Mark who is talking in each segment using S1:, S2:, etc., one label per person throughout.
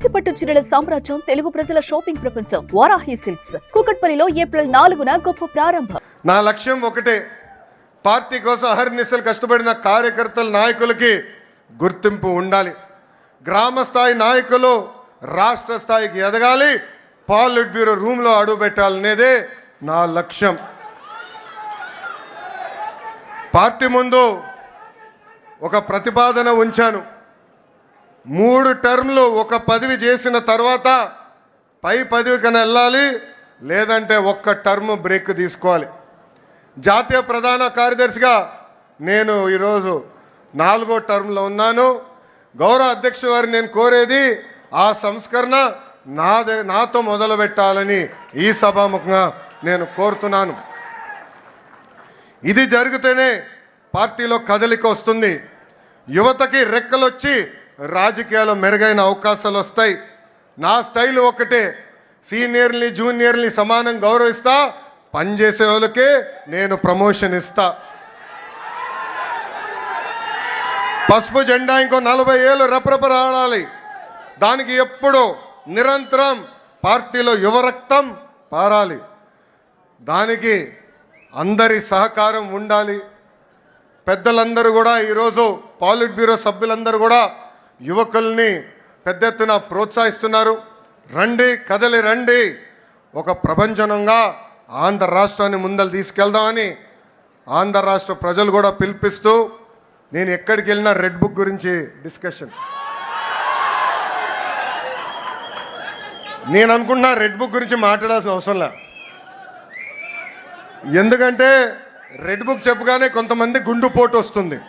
S1: కంచిపట్టు చీరల సామ్రాజ్యం, తెలుగు ప్రజల షాపింగ్ ప్రపంచం వారాహి సిల్క్స్. కూకట్పల్లిలో ఏప్రిల్ 4న గొప్ప ప్రారంభం.
S2: నా లక్ష్యం ఒకటే, పార్టీ కోసం అహర్నిశలు కష్టపడిన కార్యకర్తల నాయకులకి గుర్తింపు ఉండాలి. గ్రామ స్థాయి నాయకులు రాష్ట్ర స్థాయికి ఎదగాలి, పాలిట్ బ్యూరో రూమ్లో అడుగు పెట్టాలనేదే నా లక్ష్యం. పార్టీ ముందు ఒక ప్రతిపాదన ఉంచాను. 3 టర్మ్లు ఒక పదవి చేసిన తర్వాత పై పదవి కన్నా వెళ్ళాలి, లేదంటే ఒక్క టర్మ్ బ్రేక్ తీసుకోవాలి. జాతీయ ప్రధాన కార్యదర్శిగా నేను ఈరోజు 4వ టర్మ్లో ఉన్నాను. గౌరవ అధ్యక్షుల వారిని నేను కోరేది ఆ సంస్కరణ నాతో మొదలు పెట్టాలని ఈ సభాముఖంగా నేను కోరుతున్నాను. ఇది జరిగితేనే పార్టీలో కదలిక వస్తుంది. యువతకి రెక్కలొచ్చి రాజకీయాల్లో మెరుగైన అవకాశాలు వస్తాయి. నా స్టైల్ ఒకటే, సీనియర్ని జూనియర్ని సమానం గౌరవిస్తా, పనిచేసే వాళ్ళకే నేను ప్రమోషన్ ఇస్తా. పసుపు జెండా ఇంకో 40 ఏళ్ళు రెపరెపలాడాలి. దానికి ఎప్పుడు నిరంతరం పార్టీలో యువరక్తం పారాలి. దానికి అందరి సహకారం ఉండాలి. పెద్దలందరూ కూడా ఈరోజు పాలిట్ బ్యూరో సభ్యులందరూ కూడా యువకుల్ని పెద్ద ఎత్తున ప్రోత్సహిస్తున్నారు. రండి, కదలి రండి, ఒక ప్రపంచనంగా ఆంధ్ర రాష్ట్రాన్ని ముందలు తీసుకెళ్దామని ఆంధ్ర రాష్ట్ర ప్రజలు కూడా పిలిపిస్తూ, నేను ఎక్కడికి వెళ్ళినా రెడ్ బుక్ గురించి డిస్కషన్. నేను అనుకుంటున్నా రెడ్ బుక్ గురించి మాట్లాడాల్సిన అవసరం లే. ఎందుకంటే రెడ్ బుక్ చెప్పగానే కొంతమంది గుండుపోటు వస్తుంది.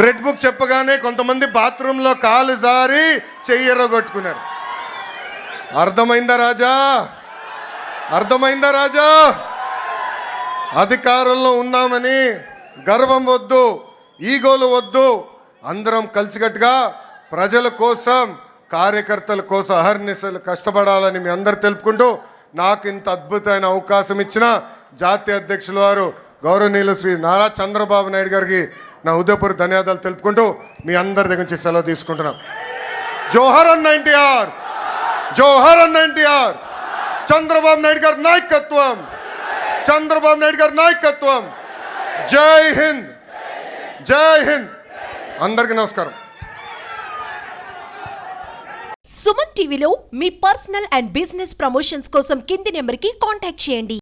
S2: రెడ్ బుక్ చెప్పగానే కొంతమంది బాత్రూంలో కాలు జారి చెయ్యరగొట్టుకున్నారు. అర్థమైందా రాజా? అర్థమైందా రాజా? అధికారంలో ఉన్నామని గర్వం వద్దు, ఈగోలు వద్దు. అందరం కలిసికట్టుగా ప్రజల కోసం, కార్యకర్తల కోసం అహర్నిశలు కష్టపడాలని మీ అందరు తెలుపుకుంటూ, నాకు ఇంత అద్భుతమైన అవకాశం ఇచ్చిన జాతీయ అధ్యక్షుల వారు గౌరవనీయులు శ్రీ నారా చంద్రబాబు నాయుడు గారికి నా హృదయపూర్వక ధన్యవాదాలు తెలుపుకుంటూ మీ అందరి దగ్గర నుంచి సెలవు తీసుకుంటున్నాం. జోహర్ అన్న ఎన్టీఆర్, జోహర్ అన్న ఎన్టీఆర్. చంద్రబాబు నాయుడు గారి నాయకత్వం, చంద్రబాబు నాయుడు గారి నాయకత్వం. జై హింద్, జై హింద్. అందరికీ నమస్కారం.
S3: సుమన్ టీవీలో మీ పర్సనల్ అండ్ బిజినెస్ ప్రమోషన్స్ కోసం కింది నెంబర్కి కాంటాక్ట్ చేయండి.